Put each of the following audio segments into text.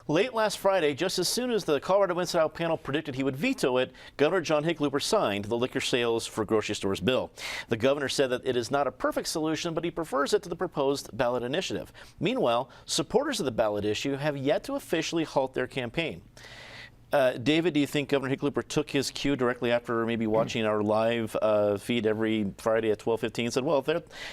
Late last Friday, just as soon as the Colorado Inside Out panel predicted he would veto it, Governor John Hickenlooper signed the liquor sales for grocery stores bill. The governor said that it is not a perfect solution, but he prefers it to the proposed ballot initiative. Meanwhile, supporters of the ballot issue have yet to officially halt their campaign. David, do you think Governor Hickenlooper took his cue directly after maybe watching our live feed every Friday at 12:15 and said, well,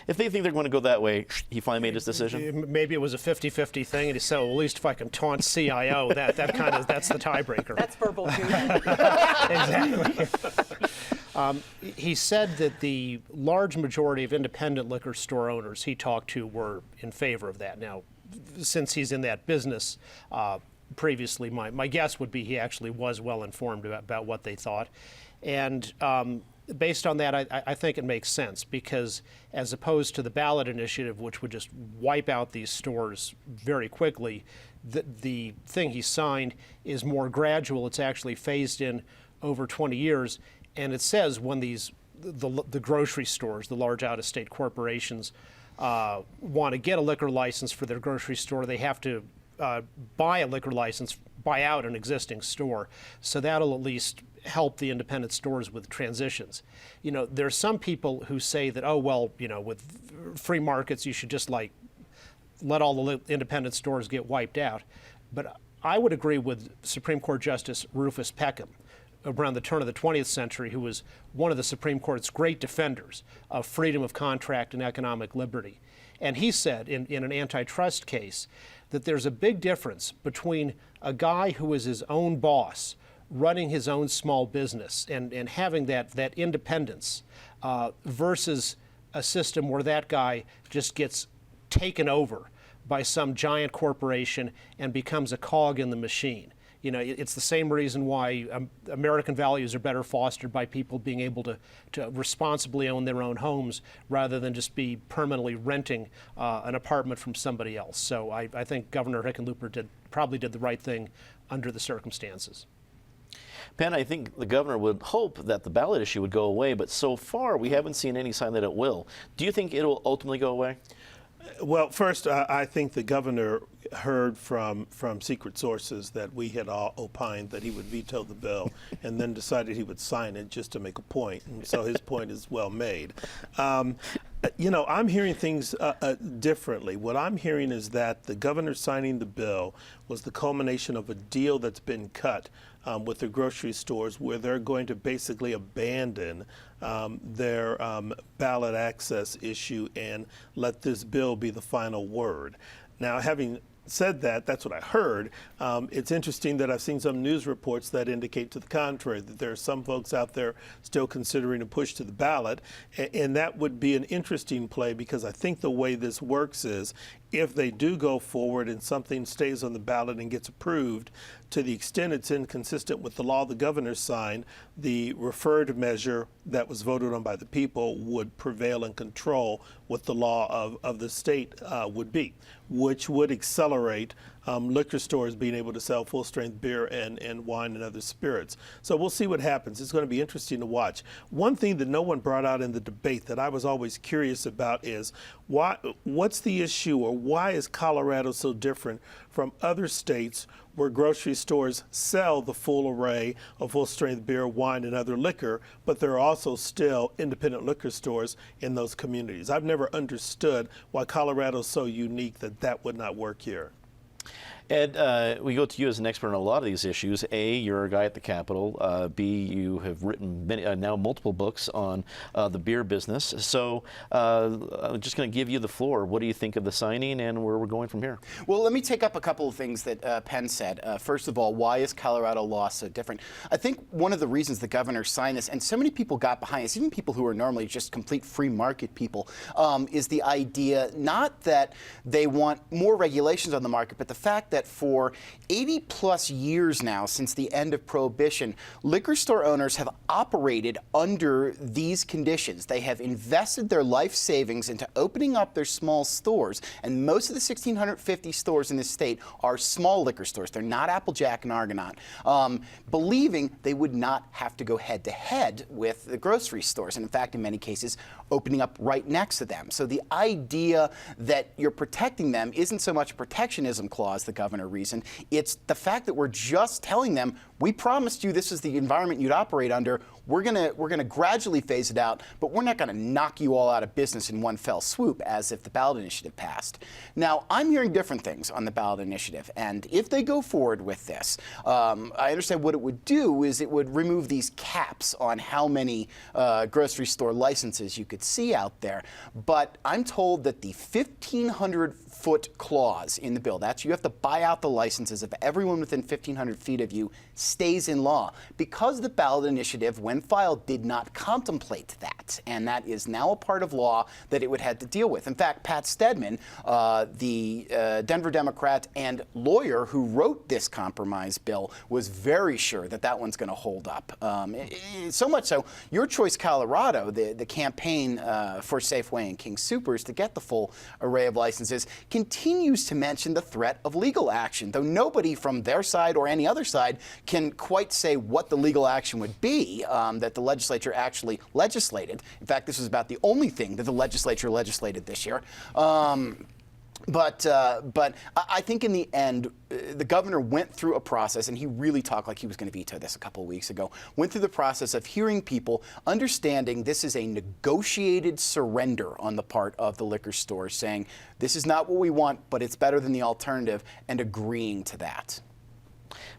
if they think they're going to go that way, he finally made his decision? Maybe it was a 50-50 thing, and he said, well, at least if I can taunt CIO, that's the tiebreaker. That's verbal too. Exactly. He said that the large majority of independent liquor store owners he talked to were in favor of that. Now, since he's in that business, previously, my guess would be he actually was well informed about what they thought. And based on that, I think it makes sense, because as opposed to the ballot initiative, which would just wipe out these stores very quickly, the thing he signed is more gradual. It's actually phased in over 20 years. And it says when the grocery stores, the large out-of-state corporations, want to get a liquor license for their grocery store, they have to buy a liquor license, buy out an existing store. So that'll at least help the independent stores with transitions. You know, there's some people who say that, oh, well, you know, with free markets, you should just let all the independent stores get wiped out. But I would agree with Supreme Court Justice Rufus Peckham around the turn of the 20th century, who was one of the Supreme Court's great defenders of freedom of contract and economic liberty. And he said in an antitrust case that there's a big difference between a guy who is his own boss, running his own small business and having that independence versus a system where that guy just gets taken over by some giant corporation and becomes a cog in the machine. You know, it's the same reason why American values are better fostered by people being able to responsibly own their own homes rather than just be permanently renting an apartment from somebody else. So I think Governor Hickenlooper probably did the right thing under the circumstances. Penn, I think the governor would hope that the ballot issue would go away, but so far we haven't seen any sign that it will. Do you think it will ultimately go away? Well, first, I think the governor heard from secret sources that we had all opined that he would veto the bill and then decided he would sign it just to make a point. And so his point is well made. You know, I'm hearing things differently. What I'm hearing is that the governor signing the bill was the culmination of a deal that's been cut with the grocery stores, where they're going to basically abandon their ballot access issue and let this bill be the final word. Now, having said that, that's what I heard. It's interesting that I've seen some news reports that indicate to the contrary, that there are some folks out there still considering a push to the ballot, and that would be an interesting play, because I think the way this works is if they do go forward and something stays on the ballot and gets approved, to the extent it's inconsistent with the law the governor signed, the referred measure that was voted on by the people would prevail and control what the law of the state would be, which would accelerate liquor stores being able to sell full-strength beer and wine and other spirits. So we'll see what happens. It's going to be interesting to watch. One thing that no one brought out in the debate that I was always curious about is what's the issue, or why is Colorado so different from other states where grocery stores sell the full array of full-strength beer, wine, and other liquor, but there are also still independent liquor stores in those communities? I've never understood why Colorado is so unique that would not work here. Ed, we go to you as an expert on a lot of these issues. A, you're a guy at the Capitol. B, you have written now multiple books on the beer business. So I'm just going to give you the floor. What do you think of the signing and where we're going from here? Well, let me take up a couple of things that Penn said. First of all, why is Colorado law so different? I think one of the reasons the governor signed this, and so many people got behind this, even people who are normally just complete free market people, is the idea not that they want more regulations on the market, but the fact that for 80 plus years now, since the end of Prohibition, liquor store owners have operated under these conditions. They have invested their life savings into opening up their small stores, and most of the 1,650 stores in this state are small liquor stores. They're not Applejack and Argonaut, believing they would not have to go head-to-head with the grocery stores, and in fact, in many cases, opening up right next to them. So the idea that you're protecting them isn't so much a protectionism clause the governor governor reasoned. It's the fact that we're just telling them, we promised you this is the environment you'd operate under. We're gonna gradually phase it out, but we're not gonna knock you all out of business in one fell swoop as if the ballot initiative passed. Now, I'm hearing different things on the ballot initiative, and if they go forward with this, I understand what it would do is it would remove these caps on how many grocery store licenses you could see out there. But I'm told that the 1,500-foot clause in the bill, that's you have to buy out the licenses of everyone within 1,500 feet of you, stays in law because the ballot initiative, when filed, did not contemplate that, and that is now a part of law that it would have to deal with. In fact, Pat Stedman, the Denver Democrat and lawyer who wrote this compromise bill, was very sure that that one's going to hold up. So much so, Your Choice Colorado, the campaign for Safeway and King Soopers to get the full array of licenses, continues to mention the threat of legal action, though nobody from their side or any other side can quite say what the legal action would be that the legislature actually legislated. In fact, this is about the only thing that the legislature legislated this year. But I think in the end, the governor went through a process, and he really talked like he was going to veto this a couple of weeks ago, went through the process of hearing people, understanding this is a negotiated surrender on the part of the liquor stores, saying this is not what we want, but it's better than the alternative, and agreeing to that.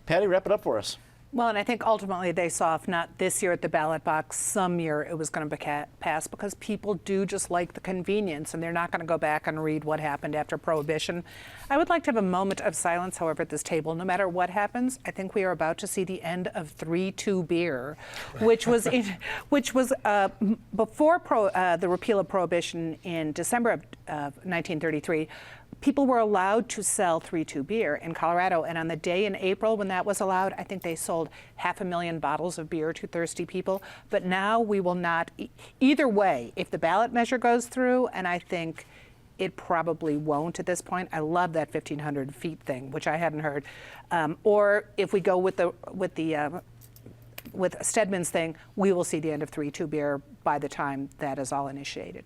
Patty, wrap it up for us. Well, and I think ultimately they saw, if not this year at the ballot box, some year it was going to pass, because people do just like the convenience, and they're not going to go back and read what happened after Prohibition. I would like to have a moment of silence, however, at this table. No matter what happens, I think we are about to see the end of 3-2 beer, which was before the repeal of Prohibition in December of 1933. People were allowed to sell 3-2 beer in Colorado, and on the day in April when that was allowed, I think they sold 500,000 bottles of beer to thirsty people. But now we will not, either way, if the ballot measure goes through, and I think it probably won't at this point. I love that 1,500 feet thing, which I hadn't heard. Or if we go with Stedman's thing, we will see the end of 3-2 beer by the time that is all initiated.